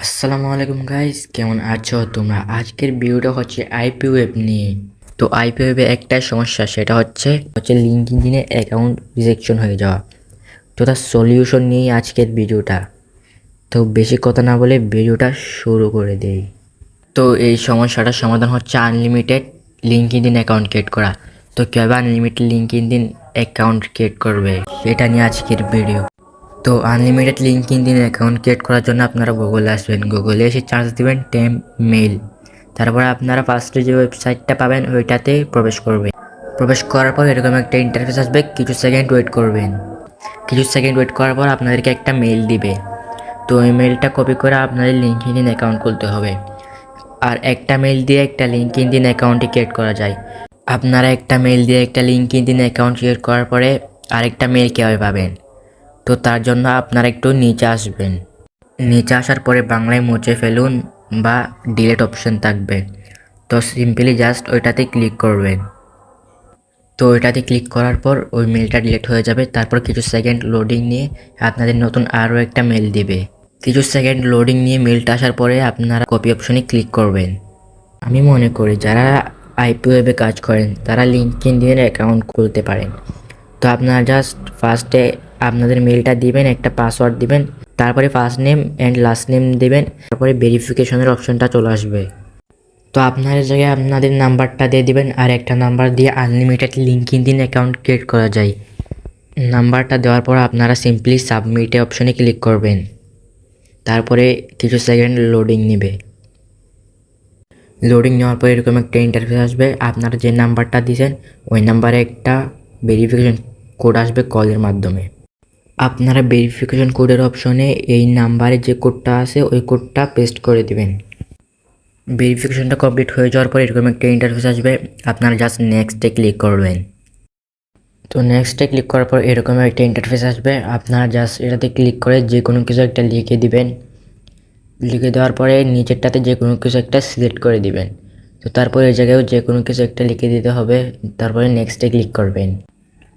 আসসালামু আলাইকুম গাইস, কেমন আছো তোমরা? আজকের ভিডিওটা হচ্ছে আইপি ওয়েব নিয়ে। তো আইপি ওয়েবে একটাই সমস্যা, সেটা হচ্ছে লিঙ্কডইনে অ্যাকাউন্ট রিজেকশন হয়ে যাওয়া। তো তার সলিউশন নিয়েই আজকের ভিডিওটা। তো বেশি কথা না বলে ভিডিওটা শুরু করে দেই। তো এই সমস্যাটার সমাধান হচ্ছে আনলিমিটেড লিঙ্কডইন অ্যাকাউন্ট ক্রিয়েট করা। তো কীভাবে আনলিমিটেড লিঙ্কডইন অ্যাকাউন্ট ক্রিয়েট করবে সেটা নিয়ে আজকের ভিডিও। তো আনলিমিটেড লিঙ্কডইন অ্যাকাউন্ট ক্রিয়েট করার জন্য আপনারা গুগলে আসবেন। গুগলে এসে চার্জ দিবেন টেম্প মেইল। তারপরে আপনারা ফার্স্টে যে ওয়েবসাইটটা পাবেন ওইটাতে প্রবেশ করবেন। প্রবেশ করার পর এরকম একটা ইন্টারফেস আসবে, কিছু সেকেন্ড ওয়েট করবেন। কিছু সেকেন্ড ওয়েট করার পর আপনাদেরকে একটা মেইল দিবে। তো ওই মেইলটা কপি করে আপনাদের লিঙ্কডইন অ্যাকাউন্ট খুলতে হবে। আর একটা মেইল দিয়ে একটা লিঙ্কডইন অ্যাকাউন্টই ক্রিয়েট করা যায়। আপনারা একটা মেইল দিয়ে একটা লিঙ্কডইন অ্যাকাউন্ট ক্রিয়েট করার পরে আরেকটা মেইল কীভাবে পাবেন? তো তার জন্য আপনারা একটু নিচে আসবেন। নিচে আসার পরে বাংলায় মুছে ফেলুন বা ডিলিট অপশন থাকবে। তো সিম্পলি জাস্ট ওইটাতে ক্লিক করবেন। তো ওইটাতে ক্লিক করার পর ওই মেলটা ডিলিট হয়ে যাবে। তারপর কিছু সেকেন্ড লোডিং নিয়ে আপনাদের নতুন আরও একটা মেল দিবে। কিছু সেকেন্ড লোডিং নিয়ে মেলটা আসার পরে আপনারা কপি অপশনে ক্লিক করবেন। আমি মনে করি যারা আইপি ওয়েবে কাজ করেন তারা লিঙ্কডইন অ্যাকাউন্ট খুলতে পারেন। তো আপনারা জাস্ট ফার্স্টে আপনাদের মেলটা দিবেন, একটা পাসওয়ার্ড দিবেন, তারপরে first name and last name দিবেন, তারপরে ভেরিফিকেশনের অপশনটা চলে আসবে। তো আপনার জায়গায় আপনাদের নাম্বারটা দিয়ে দিবেন, আর একটা নাম্বার দিয়ে আনলিমিটেড লিঙ্কডইন অ্যাকাউন্ট ক্রিয়েট করা যায়। নাম্বারটা দেওয়ার পর আপনারা সিম্পলি সাবমিটে অপশনে ক্লিক করবেন। তারপরে কিছু সেকেন্ড লোডিং নেবে। লোডিং নেওয়ার পর এরকম একটা ইন্টারফেস আসবে। আপনারা যে নাম্বারটা দিয়েছেন ওই নাম্বারে একটা ভেরিফিকেশন কোড আসবে কলের মাধ্যমে। আপনারা ভেরিফিকেশন কোডের অপশনে এই নাম্বারে যে কোডটা আছে ওই কোডটা পেস্ট করে দিবেন। ভেরিফিকেশনটা কমপ্লিট হয়ে যাওয়ার পর এরকম একটা ইন্টারফেস আসবে। আপনারা জাস্ট নেক্সটে ক্লিক করবেন। তো নেক্সটে ক্লিক করার পর এরকম একটা ইন্টারফেস আসবে। আপনারা জাস্ট এটাতে ক্লিক করে যে কোনো কিছু একটা লিখে দিবেন। লিখে দেওয়ার পরে নিচেরটাতে যে কোনো কিছু একটা সিলেক্ট করে দিবেন। তো তারপরে এই জায়গায়ও যে কোনো কিছু একটা লিখে দিতে হবে। তারপরে নেক্সটে ক্লিক করবেন।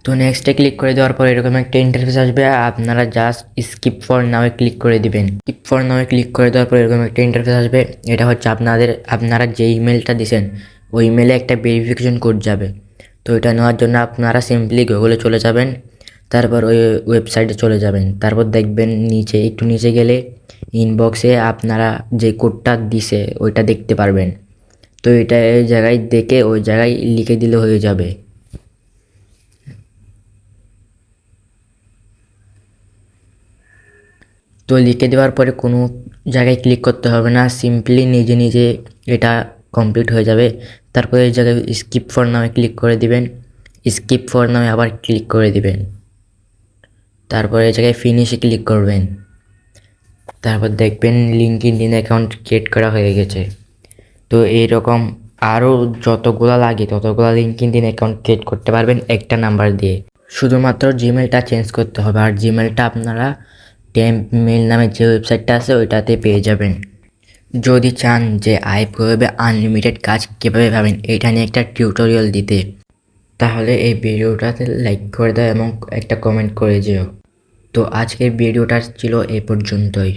তো নেক্সটে ক্লিক করে দেওয়ার পর এরকম একটা ইন্টারফেস আসবে। আপনারা জাস্ট স্কিপ ফর নাওয়ে ক্লিক করে দিবেন। স্কিপ ফর নাওয়ে ক্লিক করে দেওয়ার পর এরকম একটা ইন্টারফেস আসবে। এটা হচ্ছে আপনারা যে ইমেলটা দিয়েছেন ওই ইমেলে একটা ভেরিফিকেশন কোড যাবে। তো এটা নেওয়ার জন্য আপনারা সিম্পলি গুগলে চলে যাবেন, তারপর ওই ওয়েবসাইটে চলে যাবেন। তারপর দেখবেন নিচে একটু নিচে গেলে ইনবক্সে আপনারা যে কোডটা দিছে ওইটা দেখতে পারবেন। তো এটা এই জায়গায় দেখে ওই জায়গায় লিখে দিলে হয়ে যাবে। তো লিখে দেওয়ার পরে কোনো জায়গায় ক্লিক করতে হবে না, সিম্পলি নিজে নিজে এটা কমপ্লিট হয়ে যাবে। তারপরে এই জায়গায় স্কিপ ফর নামে ক্লিক করে দিবেন। স্কিপ ফর নামে আবার ক্লিক করে দিবেন। তারপরে এই জায়গায় ফিনিশে ক্লিক করবেন। তারপর দেখবেন লিঙ্কডইন অ্যাকাউন্ট ক্রিয়েট করা হয়ে গেছে। তো এইরকম আরও যতগুলা লাগে ততগুলা লিঙ্কডইন অ্যাকাউন্ট ক্রিয়েট করতে পারবেন একটা নাম্বার দিয়ে। শুধুমাত্র জিমেলটা চেঞ্জ করতে হবে, আর জিমেলটা আপনারা টেম্প মেইল নামে যে ওয়েবসাইটটা আছে ওইটাতে পেয়ে যাবেন। যদি চান যে আইপি ওয়েবে আনলিমিটেড কাজ কীভাবে পাবেন এটা নিয়ে একটা টিউটোরিয়াল দিতে, তাহলে এই ভিডিওটাতে লাইক করে দাও এবং একটা কমেন্ট করে যেও। তো আজকের ভিডিওটা ছিল এই পর্যন্তই।